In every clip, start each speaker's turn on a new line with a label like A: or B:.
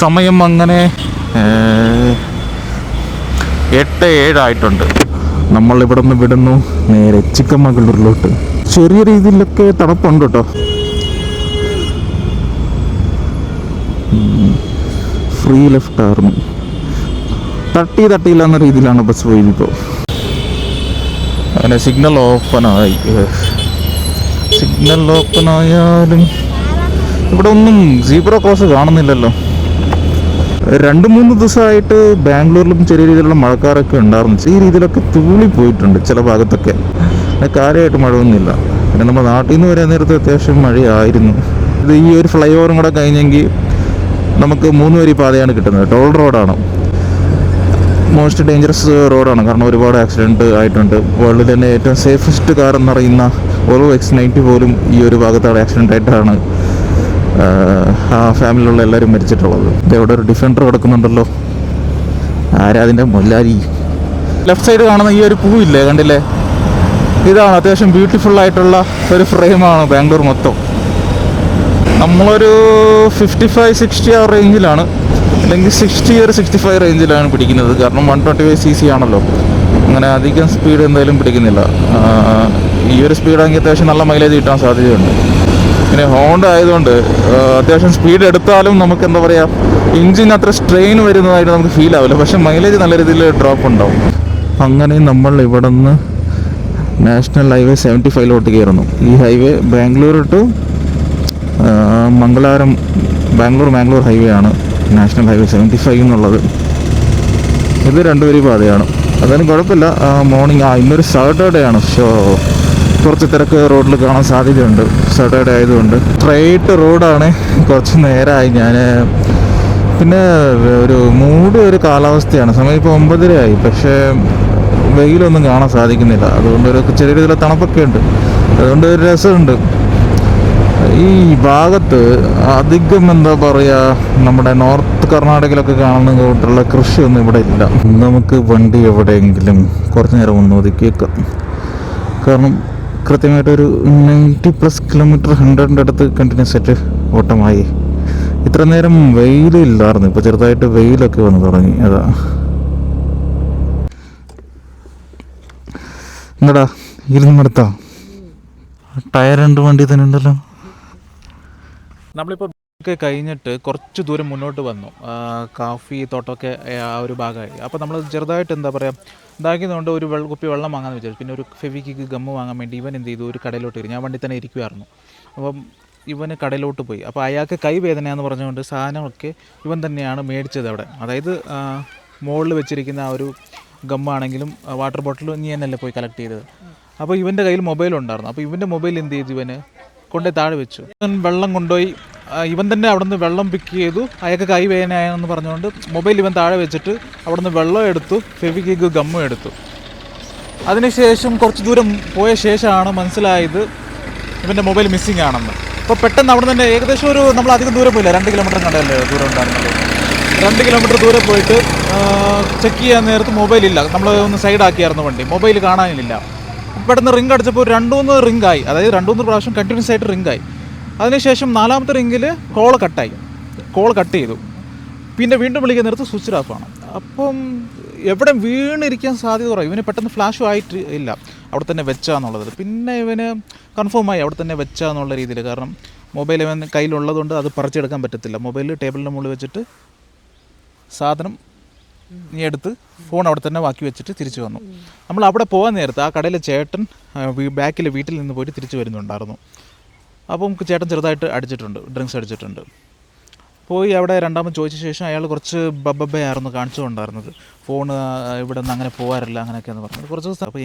A: സമയം അങ്ങനെ 8:07 ആയിട്ടുണ്ട്. നമ്മളിവിടെ നിന്ന് വിടുന്നു നേരെ ചിക്കമംഗളൂരിലോട്ട്. ചെറിയ രീതിയിലൊക്കെ തണുപ്പുണ്ട് കേട്ടോ. ഫ്രീ ലെഫ്റ്റ് ആയിരുന്നു, തട്ടിയില്ല എന്ന രീതിയിലാണ് ബസ് പോയത്. ഇപ്പോൾ അങ്ങനെ സിഗ്നൽ ഓപ്പണായാലും ഇവിടെ ഒന്നും സീബ്ര ക്രോസ് കാണുന്നില്ലല്ലോ. 2-3 ദിവസമായിട്ട് ബാംഗ്ലൂരിലും ചെറിയ രീതിയിലുള്ള മഴക്കാരൊക്കെ ഉണ്ടായിരുന്നു. ഈ രീതിയിലൊക്കെ തൂളി പോയിട്ടുണ്ട് ചില ഭാഗത്തൊക്കെ. കാര്യമായിട്ട് മഴയൊന്നുമില്ല. പിന്നെ നമ്മുടെ നാട്ടിൽ നിന്ന് വരാൻ നേരത്തെ അത്യാവശ്യം മഴയായിരുന്നു. ഇത് ഈ ഒരു ഫ്ലൈ ഓവറും കൂടെ കഴിഞ്ഞെങ്കിൽ നമുക്ക് 3 വരി പാതയാണ് കിട്ടുന്നത്. ടോൾ റോഡാണ്, മോസ്റ്റ് ഡേഞ്ചറസ് റോഡാണ്. കാരണം ഒരുപാട് ആക്സിഡൻറ്റ് ആയിട്ടുണ്ട്. വേൾഡിൽ തന്നെ ഏറ്റവും സേഫസ്റ്റ് കാർ എന്നറിയുന്ന വോൾവോ X90 പോലും ഈ ഒരു ഭാഗത്താണ് ആക്സിഡൻ്റ് ആയിട്ടാണ് ആ ഫാമിലിയിലുള്ള എല്ലാവരും മരിച്ചിട്ടുള്ളത്. ഇവിടെ ഒരു ഡിഫൻഡർ കിടക്കുന്നുണ്ടല്ലോ, ആരാ അതിൻ്റെ മൊല്ലാരി. ലെഫ്റ്റ് സൈഡ് കാണുന്ന ഈ ഒരു പൂവില്ലേ, കണ്ടില്ലേ? ഇതാണ് അത്യാവശ്യം ബ്യൂട്ടിഫുൾ ആയിട്ടുള്ള ഒരു ഫ്രെയിമാണ് ബാംഗ്ലൂർ മൊത്തം. നമ്മളൊരു 55-60 ആ റേഞ്ചിലാണ്, അല്ലെങ്കിൽ 60-65 റേഞ്ചിലാണ് പിടിക്കുന്നത്. കാരണം 125cc ആണല്ലോ, അങ്ങനെ അധികം സ്പീഡ് എന്തായാലും പിടിക്കുന്നില്ല. ഈ ഒരു സ്പീഡാണെങ്കിൽ അത്യാവശ്യം നല്ല മൈലേജ് കിട്ടാൻ സാധ്യതയുണ്ട്. പിന്നെ ഹോണ്ട ആയതുകൊണ്ട് അത്യാവശ്യം സ്പീഡ് എടുത്താലും നമുക്ക് എന്താ പറയുക, എഞ്ചിന് അത്ര സ്ട്രെയിൻ വരുന്നതായിട്ട് നമുക്ക് ഫീൽ ആവില്ല. പക്ഷേ മൈലേജ് നല്ല രീതിയിൽ ഡ്രോപ്പ് ഉണ്ടാവും. അങ്ങനെ നമ്മൾ ഇവിടെ നിന്ന് നാഷണൽ ഹൈവേ 75 കയറുന്നു. ഈ highway Bangalore to Mangalaram Mangalore highway ആണ് നാഷണൽ ഹൈവേ 75 എന്നുള്ളത്. ഇത് 2 വരി പാതയാണ്, അതായത് കുഴപ്പമില്ല. മോർണിംഗ് ഇന്നൊരു സാറ്റർഡേ ആണ്, സോ കുറച്ച് തിരക്ക് റോഡിൽ കാണാൻ സാധ്യതയുണ്ട്. സാറ്റർഡേ ആയതുകൊണ്ട് സ്ട്രൈറ്റ് റോഡാണ്. കുറച്ച് നേരമായി ഞാൻ, പിന്നെ ഒരു കാലാവസ്ഥയാണ്. സമയം ഇപ്പോൾ 9:30 ആയി, പക്ഷേ വെയിലൊന്നും കാണാൻ സാധിക്കുന്നില്ല. അതുകൊണ്ട് ഒരു ചെറിയ രീതിയിലുള്ള തണുപ്പൊക്കെ ഉണ്ട്, അതുകൊണ്ട് ഒരു രസമുണ്ട്. ഈ ഭാഗത്ത് അധികം എന്താ പറയുക, നമ്മുടെ നോർത്ത് കർണാടകയിലൊക്കെ കാണുന്ന കൂട്ടുള്ള കൃഷിയൊന്നും ഇവിടെ ഇല്ല. നമുക്ക് വണ്ടി എവിടെയെങ്കിലും കുറച്ച് നേരം ഒന്ന് ഒതുക്കിയേക്കാം. കാരണം കൃത്യമായിട്ടൊരു 90+ കിലോമീറ്റർ 100ൻ്റെ അടുത്ത് കണ്ടിന്യൂസ് ആയിട്ട് ഓട്ടമായി. ഇത്ര നേരം വെയിലില്ലായിരുന്നു, ഇപ്പോൾ ചെറുതായിട്ട് വെയിലൊക്കെ വന്ന് തുടങ്ങി. അതാ എന്താടാ ഇരുന്നെടുത്താ ടയർ 2 വണ്ടി തന്നെ ഉണ്ടല്ലോ. നമ്മളിപ്പോൾ ഒക്കെ കഴിഞ്ഞിട്ട് കുറച്ച് ദൂരം മുന്നോട്ട് വന്നു. കാഫി തോട്ടമൊക്കെ ആ ഒരു ഭാഗമായി. അപ്പോൾ നമ്മൾ ചെറുതായിട്ട് എന്താ പറയുക, ഇതാക്കിയതുകൊണ്ട് ഒരു കുപ്പി വെള്ളം വാങ്ങാമെന്ന് വിചാരിച്ചു. പിന്നെ ഒരു ഫെവിക്വിക്ക് ഗമ്മ് വാങ്ങാൻ വേണ്ടി ഇവൻ എന്ത് ചെയ്തു, ഒരു കടയിലോട്ട് വരും. ഞാൻ വണ്ടി തന്നെ ഇരിക്കുമായിരുന്നു. അപ്പം ഇവന് കടയിലോട്ട് പോയി. അപ്പോൾ അയാൾക്ക് കൈവേദനയാണെന്ന് പറഞ്ഞുകൊണ്ട് സാധനമൊക്കെ ഇവൻ തന്നെയാണ് മേടിച്ചത് അവിടെ. അതായത് മുകളിൽ വെച്ചിരിക്കുന്ന ആ ഒരു ഗമ്മാണെങ്കിലും വാട്ടർ ബോട്ടിൽ നീ തന്നെയല്ലേ പോയി കളക്ട് ചെയ്തത്. അപ്പോൾ ഇവൻ്റെ കയ്യിൽ മൊബൈലുണ്ടായിരുന്നു. അപ്പോൾ ഇവൻ്റെ മൊബൈൽ എന്ത് ചെയ്തു, ഇവന് കൊണ്ടുപോയി താഴെ വെച്ചു. വെള്ളം കൊണ്ടുപോയി ഇവൻ തന്നെ അവിടെ നിന്ന് വെള്ളം പിക്ക് ചെയ്തു. അയാൾക്ക് കൈ വേദനയായെന്ന് പറഞ്ഞുകൊണ്ട് മൊബൈൽ ഇവൻ താഴെ വെച്ചിട്ട് അവിടെ നിന്ന് വെള്ളം എടുത്തു, ഫെവിക്വിക്ക് ഗമ്മും എടുത്തു. അതിനുശേഷം കുറച്ച് ദൂരം പോയ ശേഷമാണ് മനസ്സിലായത് ഇവൻ്റെ മൊബൈൽ മിസ്സിങ് ആണെന്ന്. അപ്പോൾ പെട്ടെന്ന് അവിടെ തന്നെ ഏകദേശം നമ്മൾ അധികം ദൂരം പോയില്ല, 2 കിലോമീറ്റർ കണ്ടല്ലേ ദൂരം ഉണ്ടായിരുന്നത്. 2 കിലോമീറ്റർ ദൂരെ പോയിട്ട് ചെക്ക് ചെയ്യാൻ നേരത്ത് മൊബൈലില്ല. നമ്മൾ ഒന്ന് സൈഡാക്കിയായിരുന്നു വണ്ടി, മൊബൈൽ കാണാനില്ല. പെട്ടെന്ന് റിംഗ് അടിച്ചപ്പോൾ 2-3 റിംഗായി, അതായത് 2-3 പ്രാവശ്യം കണ്ടിന്യൂസ് ആയിട്ട് റിംഗായി. അതിനുശേഷം 4ാമത്തെ റിംഗിൽ കോൾ കട്ട് ചെയ്തു. പിന്നെ വീണ്ടും വിളിക്കാൻ നേരത്ത് സ്വിച്ച് ഓഫാണ്. അപ്പം എവിടെ വീണിരിക്കാൻ സാധ്യത കുറയും. ഇവന് പെട്ടെന്ന് ഫ്ലാഷും ആയിട്ട് ഇല്ല, അവിടെ തന്നെ വെച്ചാന്നുള്ളത്. പിന്നെ ഇവന് കൺഫേമായി അവിടെ തന്നെ വെച്ചാന്നുള്ള രീതിയിൽ. കാരണം മൊബൈൽ ഇവൻ കയ്യിലുള്ളതുകൊണ്ട് അത് പറിച്ചെടുക്കാൻ പറ്റത്തില്ല. മൊബൈൽ ടേബിളിൻ്റെ മുകളിൽ വെച്ചിട്ട് സാധനം നീ എടുത്ത് ഫോൺ അവിടെ തന്നെ ബാക്കി വെച്ചിട്ട് തിരിച്ചു വന്നു. നമ്മൾ അവിടെ പോകാൻ നേരത്ത് ആ കടയിലെ ചേട്ടൻ ബാക്കിൽ വീട്ടിൽ നിന്ന് പോയിട്ട് തിരിച്ചു വരുന്നുണ്ടായിരുന്നു. അപ്പം ചേട്ടൻ ചെറുതായിട്ട് ഡ്രിങ്ക്സ് അടിച്ചിട്ടുണ്ട്. പോയി അവിടെ രണ്ടാമത് ചോദിച്ച ശേഷം അയാൾ കുറച്ച് ബബ്ബയായിരുന്നു കാണിച്ചുകൊണ്ടായിരുന്നത്. ഫോൺ ഇവിടെ നിന്ന് അങ്ങനെ പോകാറില്ല അങ്ങനെയൊക്കെയെന്ന് പറഞ്ഞത് കുറച്ച് ദിവസം. അപ്പോൾ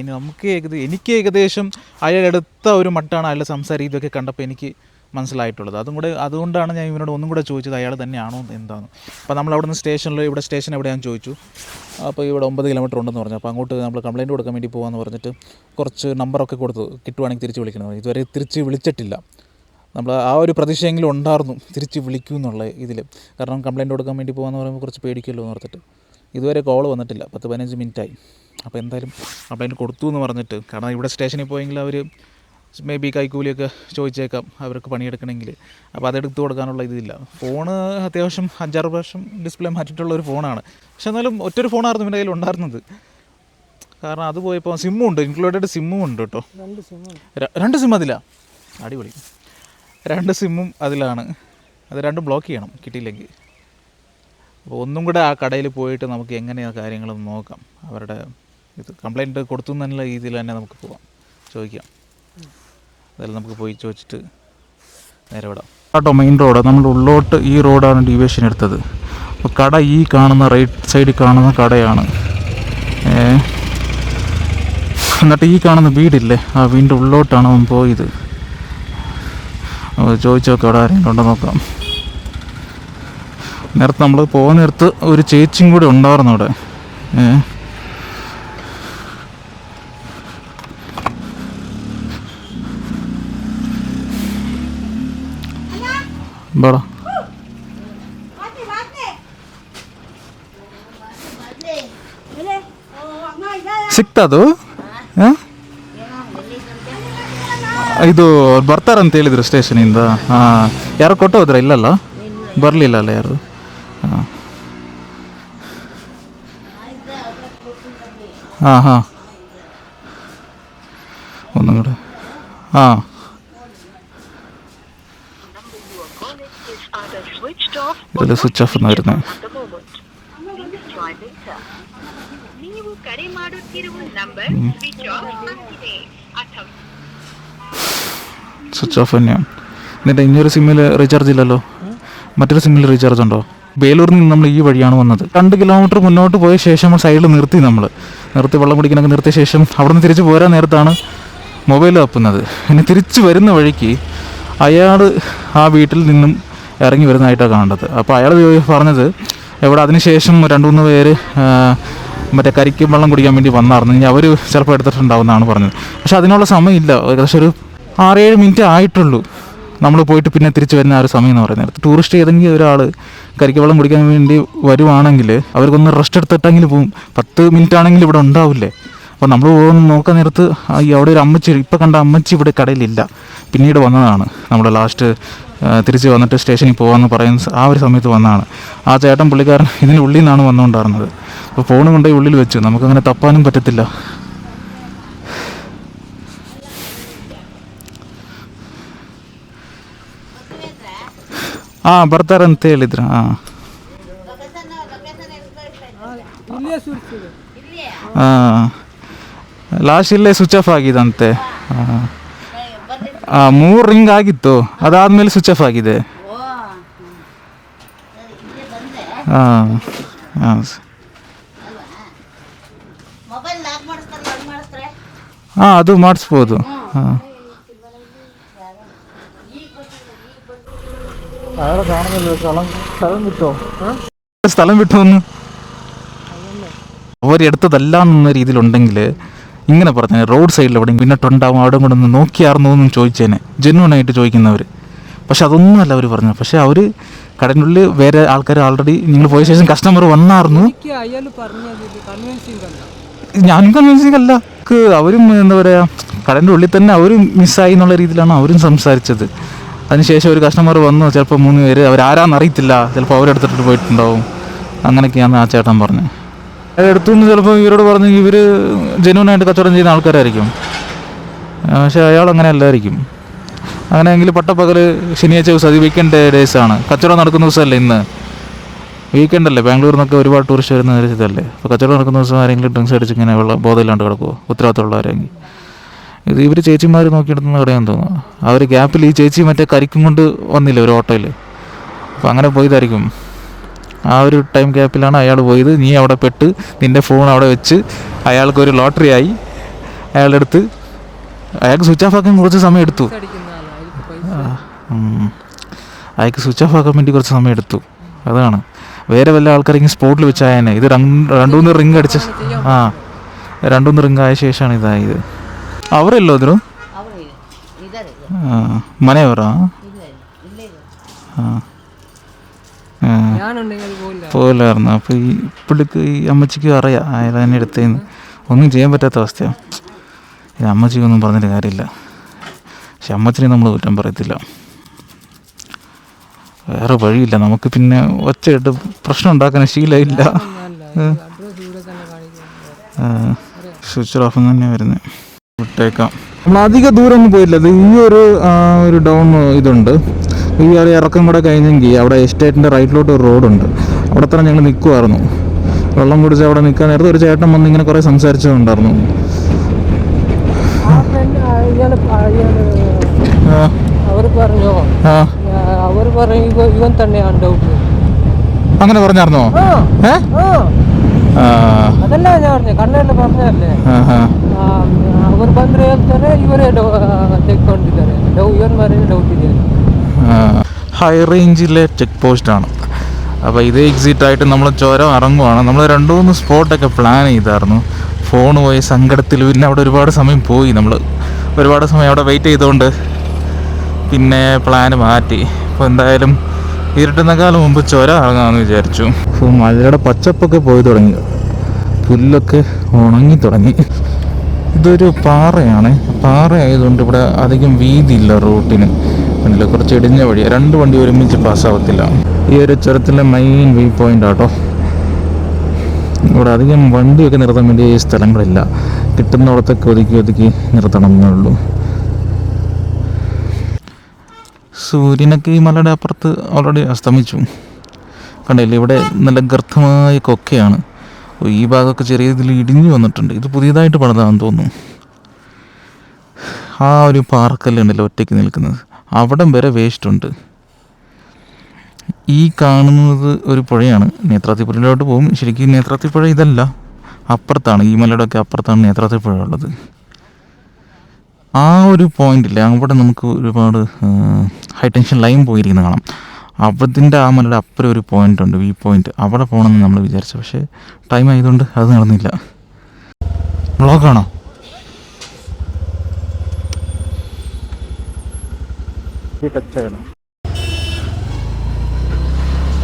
A: എനിക്ക് ഏകദേശം അയാളെടുത്ത ഒരു മട്ടാണ് അയാളുടെ സംസാര രീതിയൊക്കെ കണ്ടപ്പോൾ എനിക്ക് മനസ്സിലായിട്ടുള്ളത്. അതുകൊണ്ടാണ് ഞാൻ ഇവനോട് ഒന്നും കൂടെ ചോദിച്ചത് അയാൾ തന്നെയാണോ എന്താണെന്ന്. അപ്പോൾ നമ്മൾ അവിടെ നിന്ന് ഇവിടെ സ്റ്റേഷൻ എവിടെയാണെന്ന് ചോദിച്ചു. അപ്പോൾ ഇവിടെ 9 കിലോമീറ്റർ ഉണ്ടെന്ന് പറഞ്ഞു. അപ്പോൾ അങ്ങോട്ട് നമ്മൾ കംപ്ലയിൻറ്റ് കൊടുക്കാൻ വേണ്ടി പോകാമെന്ന് പറഞ്ഞിട്ട് കുറച്ച് നമ്പറൊക്കെ കൊടുത്തു, കിട്ടുവാണെങ്കിൽ തിരിച്ച് വിളിക്കണം. ഇതുവരെ തിരിച്ച് വിളിച്ചിട്ടില്ല. നമ്മൾ ആ ഒരു പ്രതീക്ഷയെങ്കിലും ഉണ്ടായിരുന്നു തിരിച്ച് വിളിക്കും എന്നുള്ള ഇതിൽ. കാരണം കംപ്ലയിൻറ്റ് കൊടുക്കാൻ വേണ്ടി പോകാമെന്ന് പറയുമ്പോൾ കുറച്ച് പേടിക്കുമല്ലോ എന്ന് ഓർത്തിട്ട്. ഇതുവരെ കോൾ വന്നിട്ടില്ല, 10-15 മിനിറ്റായി. അപ്പോൾ എന്തായാലും കംപ്ലയിൻറ്റ് കൊടുത്തു എന്ന് പറഞ്ഞിട്ട്. കാരണം ഇവിടെ സ്റ്റേഷനിൽ പോയെങ്കിൽ അവർ മേ ബി കൈക്കൂലിയൊക്കെ ചോദിച്ചേക്കാം അവർക്ക് പണിയെടുക്കണമെങ്കിൽ. അപ്പോൾ അതെടുത്ത് കൊടുക്കാനുള്ള ഇതില്ല. ഫോണ് അത്യാവശ്യം 5-6 പ്രാവശ്യം ഡിസ്പ്ലേ മാറ്റിയിട്ടുള്ള ഒരു ഫോണാണ്. പക്ഷെ എന്നാലും ഒറ്റൊരു ഫോണായിരുന്നു എൻ്റെ കയ്യിൽ ഉണ്ടായിരുന്നത്. കാരണം അത് പോയപ്പോൾ സിമ്മും ഉണ്ട്, ഇൻക്ലൂഡഡ് സിമ്മും ഉണ്ട് കേട്ടോ. 2 സിം അതിലാണ്. അടിപൊളി. 2 സിമ്മും അതിലാണ്. അത് 2 ബ്ലോക്ക് ചെയ്യണം കിട്ടിയില്ലെങ്കിൽ. അപ്പോൾ ഒന്നും കൂടെ ആ കടയിൽ പോയിട്ട് നമുക്ക് എങ്ങനെയാണ് കാര്യങ്ങളൊന്ന് നോക്കാം. അവരുടെ ഇത് കംപ്ലയിൻറ്റ് കൊടുത്തു എന്നുള്ള രീതിയിൽ തന്നെ നമുക്ക് പോവാം, ചോദിക്കാം. അതെല്ലാം നമുക്ക് പോയി ചോദിച്ചിട്ട് നേരെ വിടാം. കേട്ടോ മെയിൻ റോഡ്, നമ്മൾ ഉള്ളോട്ട് ഈ റോഡാണ് ഡീവിയേഷൻ എടുത്തത്. അപ്പോൾ കട ഈ കാണുന്ന റൈറ്റ് സൈഡിൽ കാണുന്ന കടയാണ്. എന്നിട്ട് ഈ കാണുന്ന വീടില്ലേ, ആ വീടിൻ്റെ ഉള്ളോട്ടാണ് അവൻ പോയത്. ചോദിച്ചു നോക്കാം അവിടെ ആരെങ്കിലും ഉണ്ടോ നോക്കാം. നേരത്തെ നമ്മൾ പോകുന്ന നേരത്ത് ഒരു ചേച്ചിയും കൂടെ ഉണ്ടായിരുന്നു അവിടെ. ബടാ ಸಿಕ್ತದು ಇದು ಬರ್ತಾರಂತ ಹೇಳಿದ್ರು ಸ್ಟೇಷನಿಂದ. ಹಾಂ, ಯಾರೋ ಕೊಟ್ಟು ಹೋದ್ರ? ಇಲ್ಲಲ್ಲ, ಬರಲಿಲ್ಲ ಅಲ್ಲ ಯಾರು. ಹಾಂ ಹಾಂ ಹಾಂ ഒന്നും കൂടെ. ആ ഇതിൽ സ്വിച്ച് ഓഫ് എന്ന് വരുന്നത്. സ്വിച്ച് ഓഫ് തന്നെയാണ്. എന്നിട്ട് ഇനിയൊരു സിമ്മിൽ റീചാർജ് ഇല്ലല്ലോ, മറ്റൊരു സിമ്മിൽ റീചാർജ് ഉണ്ടോ? വേലൂരിൽ നിന്ന് നമ്മൾ ഈ വഴിയാണ് വന്നത്. 2 കിലോമീറ്റർ മുന്നോട്ട് പോയ ശേഷം സൈഡിൽ നിർത്തി വെള്ളം കുടിക്കാനൊക്കെ നിർത്തിയ ശേഷം അവിടെ നിന്ന് തിരിച്ച് പോരാൻ നേരത്താണ് മൊബൈൽ തപ്പുന്നത്. പിന്നെ തിരിച്ച് വരുന്ന വഴിക്ക് അയാൾ ആ വീട്ടിൽ നിന്നും ഇറങ്ങി വരുന്നതായിട്ടാണ് കാണേണ്ടത്. അപ്പോൾ അയാൾ പറഞ്ഞത് എവിടെ അതിനുശേഷം 2-3 പേര് മറ്റേ കരിക്ക് വെള്ളം കുടിക്കാൻ വേണ്ടി വന്നായിരുന്നു. ഇനി അവർ ചിലപ്പോൾ എടുത്തിട്ടുണ്ടാവുമെന്നാണ് പറഞ്ഞത്. പക്ഷെ അതിനുള്ള സമയമില്ല. ഏകദേശം ഒരു 6-7 മിനിറ്റ് ആയിട്ടുള്ളൂ നമ്മൾ പോയിട്ട് പിന്നെ തിരിച്ച് വരുന്ന ആ ഒരു സമയം എന്ന് പറയുന്നത്. ടൂറിസ്റ്റ് ഏതെങ്കിലും ഒരാൾ കരിക്ക് വെള്ളം കുടിക്കാൻ വേണ്ടി വരുവാണെങ്കിൽ അവർക്കൊന്ന് റെസ്റ്റ് എടുത്തിട്ടെങ്കിലും പോവും. 10 മിനിറ്റ് ആണെങ്കിലും ഇവിടെ ഉണ്ടാവില്ലേ. അപ്പോൾ നമ്മൾ പോകുന്ന നോക്കാൻ നേരത്ത് അവിടെ ഒരു അമ്മച്ചി, ഇപ്പോൾ കണ്ട അമ്മച്ചി ഇവിടെ കടയിലില്ല. പിന്നീട് വന്നതാണ്. നമ്മൾ ലാസ്റ്റ് തിരിച്ച് വന്നിട്ട് സ്റ്റേഷനിൽ പോകാമെന്ന് പറയുന്ന ആ ഒരു സമയത്ത് വന്നതാണ്. ആ ചേട്ടൻ പുള്ളിക്കാരൻ ഇതിൻ്റെ ഉള്ളിൽ നിന്നാണ് വന്നുകൊണ്ടായിരുന്നത്. അപ്പോൾ ഫോൺ കൊണ്ടുപോയി ഉള്ളിൽ വെച്ചു. നമുക്കങ്ങനെ തപ്പാനും പറ്റത്തില്ല. ಹಾಂ ಬರ್ತಾರಂತ ಹೇಳಿದ್ರು. ಹಾಂ ಹಾಂ ಲಾಸ್ಟ್ ಇಲ್ಲೇ ಸ್ವಿಚ್ ಆಫ್ ಆಗಿದಂತೆ. ಹಾಂ 3 ರಿಂಗ್ ಆಗಿತ್ತು, ಅದಾದಮೇಲೆ ಸ್ವಿಚ್ ಆಫ್ ಆಗಿದೆ. ಹಾಂ ಹಾಂ ಹಾಂ ಅದು ಮಾಡಿಸ್ಬೋದು. ಹಾಂ സ്ഥലം വിട്ടോന്ന് അവരെടുത്തതല്ല എന്ന രീതിയിലുണ്ടെങ്കിൽ ഇങ്ങനെ പറഞ്ഞേ, റോഡ് സൈഡിൽ എവിടെയും പിന്നിട്ടുണ്ടാവും, അവിടെ കൂടെ ഒന്ന് നോക്കിയാർന്നോ എന്നും ചോദിച്ചേനെ, ജെന്യൂനായിട്ട് ചോദിക്കുന്നവർ. പക്ഷെ അതൊന്നുമല്ല അവർ പറഞ്ഞത്. പക്ഷെ അവർ കടലിനുള്ളിൽ വേറെ ആൾക്കാർ ഓൾറെഡി നിങ്ങൾ പോയ ശേഷം കസ്റ്റമർ വന്നായിരുന്നു. ഞാനും കൺവിൻസിങ് അല്ല. അവരും എന്താ പറയുക, കടലിൻ്റെ ഉള്ളിൽ തന്നെ അവരും മിസ്സായി എന്നുള്ള രീതിയിലാണ് അവരും സംസാരിച്ചത്. അതിനുശേഷം ഒരു കസ്റ്റമർ വന്നു, ചിലപ്പോൾ 3 പേര്, അവരാരാന്നറിയത്തില്ല, ചിലപ്പോൾ അവരെടുത്തിട്ട് പോയിട്ടുണ്ടാവും. അങ്ങനെയൊക്കെയാണ് ആ ചേട്ടൻ പറഞ്ഞത്. എടുത്തുനിന്ന് ചിലപ്പോൾ ഇവരോട് പറഞ്ഞ് ഇവർ ജെന്യൂനായിട്ട് കച്ചവടം ചെയ്യുന്ന ആൾക്കാരായിരിക്കും. പക്ഷേ അയാൾ അങ്ങനെ അല്ലായിരിക്കും. അങ്ങനെയെങ്കിൽ പട്ടപ്പകൽ ശനിയാഴ്ച ദിവസം, അത് വീക്കെൻഡ് ഡേയ്സാണ്, കച്ചവടം നടക്കുന്ന ദിവസമല്ലേ ഇന്ന്, വീക്കെൻഡല്ലേ. ബാംഗ്ലൂരിൽ നിന്നൊക്കെ ഒരുപാട് ടൂറിസ്റ്റ് വരുന്ന ഇതല്ലേ. അപ്പോൾ കച്ചവടം നടക്കുന്ന ദിവസം ആരെങ്കിലും ഡ്രിങ്ക്സ് അടിച്ച് ഇങ്ങനെ ബോധമില്ലാണ്ട് കിടക്കുമോ, ഉത്തരവാദിത്തമുള്ളവരെങ്കിൽ? ഇത് ഇവർ ചേച്ചിമാർ നോക്കിയെടുത്തുന്ന കടയാന്ന് തോന്നുന്നു. അവർ ഗ്യാപ്പിൽ ഈ ചേച്ചി മറ്റേ കരിക്കും കൊണ്ട് വന്നില്ലേ ഒരു ഓട്ടോയിൽ, അപ്പോൾ അങ്ങനെ പോയതായിരിക്കും. ആ ഒരു ടൈം ഗ്യാപ്പിലാണ് അയാൾ പോയത്. നീ അവിടെ പെട്ട് നിൻ്റെ ഫോൺ അവിടെ വെച്ച് അയാൾക്കൊരു ലോട്ടറി ആയി. അയാളെടുത്ത് അയാൾക്ക് സ്വിച്ച് ഓഫ് ആക്കാൻ കുറച്ച് സമയം എടുത്തു. അയാൾക്ക് സ്വിച്ച് ഓഫ് ആക്കാൻ വേണ്ടി കുറച്ച് സമയം എടുത്തു. അതാണ്. വേറെ വല്ല ആൾക്കാരെങ്കിലും സ്പോട്ടിൽ വെച്ചായനെ. ഇത് 2-3 റിങ് അടിച്ച 2-3 റിങ് ആയ ശേഷമാണ് ഇതായത്. ಅವರೆಲ್ಲ ಹೋದ್ರು? ಮನೆಯವರಾ? ಹಾಂ പോലായിരുന്നു. അപ്പോൾ ഈ പുള്ളിക്ക്, ഈ അമ്മച്ചിക്ക് അറിയാം അയാൾ തന്നെ എടുത്തേന്ന്. ഒന്നും ചെയ്യാൻ പറ്റാത്ത അവസ്ഥയാണ്. ഈ അമ്മച്ചിക്കൊന്നും പറഞ്ഞിട്ട് കാര്യമില്ല. പക്ഷെ അമ്മച്ചിനെ നമ്മൾ കുറ്റം പറയത്തില്ല, വേറെ വഴിയില്ല. നമുക്ക് പിന്നെ ഒച്ചയിട്ട് പ്രശ്നം ഉണ്ടാക്കാൻ ശീലമില്ല. സ്വിച്ച് ഓഫ് തന്നെ വരുന്നത്. വിട്ടേക്കാം. നമ്മൾ അധിക ദൂരമൊന്നും പോയില്ല. ഇത് ഈ ഒരു ഡൗൺ ഇതുണ്ട്, ഈ ഒരു ഇറക്കം കൂടെ കഴിഞ്ഞെങ്കിൽ അവിടെ എസ്റ്റേറ്റിൻ്റെ റൈറ്റിലോട്ട് ഒരു റോഡുണ്ട്. അവിടെ തന്നെ ഞങ്ങൾ നിൽക്കുമായിരുന്നു. വെള്ളം കുടിച്ച് അവിടെ നിൽക്കാൻ നേരത്തെ ഒരു ചേട്ടൻ വന്ന് ഇങ്ങനെ കുറേ സംസാരിച്ചതുണ്ടായിരുന്നു. അങ്ങനെ പറഞ്ഞായിരുന്നോ?
B: അതല്ല ഞാൻ പറഞ്ഞു, കണ്ണൂരിൽ പറഞ്ഞല്ലേ, അവർ ಬಂದ್ರೆ ಹೇಳ್ತಾರೆ, ಇವರೇ ತೆಕ್ಕೊಂಡಿದ್ದಾರೆ. ಇವನ್ ಮೇಲೆ ಡೌಟ್ ಇದೆ.
A: ഹൈ റേഞ്ചിലെ ചെക്ക് പോസ്റ്റാണ്. അപ്പോൾ ഇത് എക്സിറ്റ് ആയിട്ട് നമ്മൾ ചുരം ഇറങ്ങുവാണ്. നമ്മൾ 2-3 സ്പോട്ടൊക്കെ പ്ലാൻ ചെയ്തായിരുന്നു. ഫോൺ പോയി സങ്കടത്തിൽ പിന്നെ അവിടെ ഒരുപാട് സമയം പോയി. നമ്മൾ ഒരുപാട് സമയം അവിടെ വെയിറ്റ് ചെയ്തുകൊണ്ട് പിന്നെ പ്ലാൻ മാറ്റി. അപ്പോൾ എന്തായാലും ഇരുട്ടുന്നേക്കാളും മുമ്പ് ചുരം ഇറങ്ങാമെന്ന് വിചാരിച്ചു. അപ്പോൾ മഴയുടെ പച്ചപ്പൊക്കെ പോയി തുടങ്ങി, പുല്ലൊക്കെ ഉണങ്ങി തുടങ്ങി. ഇതൊരു പാറയാണ്. പാറ ആയതുകൊണ്ട് ഇവിടെ അധികം വീതിയില്ല റൂട്ടിന്. കണ്ടില്ല, കുറച്ച് ഇടിഞ്ഞ വഴിയാണ്. 2 വണ്ടി ഒരുമിച്ച് പാസ്സാവത്തില്ല. ഈ ഒരു ചുരത്തിലെ മെയിൻ വ്യൂ പോയിന്റ് ആട്ടോ. ഇവിടെ അധികം വണ്ടിയൊക്കെ നിർത്താൻ വേണ്ടി സ്ഥലങ്ങളില്ല. കിട്ടുന്നിടത്തൊക്കെ ഒതുക്കി നിർത്തണം എന്നേ ഉള്ളൂ. സൂര്യനൊക്കെ ഈ മലയുടെ അപ്പുറത്ത് ഓൾറെഡി അസ്തമിച്ചു. കണ്ടില്ലേ, ഇവിടെ നല്ല ഗർത്തമായ കൊക്കയാണ്. ഈ ഭാഗമൊക്കെ ചെറിയ ഇതിൽ ഇടിഞ്ഞു വന്നിട്ടുണ്ട്. ഇത് പുതിയതായിട്ട് പണിതാണെന്ന് തോന്നുന്നു. ആ ഒരു പാറക്കല്ലുണ്ടല്ലോ ഒറ്റയ്ക്ക് നിൽക്കുന്നത്, അവിടം വരെ വേസ്റ്റ് ഉണ്ട്. ഈ കാണുന്നത് ഒരു പുഴയാണ്, നേത്രാത്തിപ്പുഴയിലോട്ട് പോകും. ശരിക്കും നേത്രാത്തിപ്പുഴ ഇതല്ല, അപ്പുറത്താണ്. ഈ മലയുടെ ഒക്കെ അപ്പുറത്താണ് നേത്രാത്തിപ്പുഴ ഉള്ളത്. ആ ഒരു പോയിന്റില്ലേ, അവിടെ നമുക്ക് ഒരുപാട് ഹൈ ടെൻഷൻ ലൈൻ പോയിരിക്കുന്നത് കാണാം. അവിടത്തിൻ്റെ ആ മലയുടെ അപ്പുറം ഒരു പോയിന്റ് ഉണ്ട്, വ്യൂ പോയിന്റ്. അവിടെ പോകണമെന്ന് നമ്മൾ വിചാരിച്ചു, പക്ഷേ ടൈം ആയതുകൊണ്ട് അത് നടന്നില്ല. ബ്ലോക്കാണോ?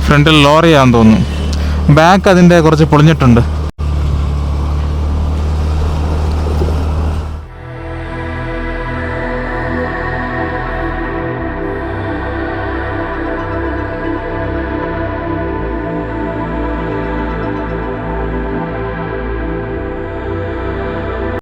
A: ഫ്രണ്ടിൽ ലോറിയാന്ന് തോന്നുന്നു. ബാക്ക് അതിൻ്റെ കുറച്ച് പൊളിഞ്ഞിട്ടുണ്ട്.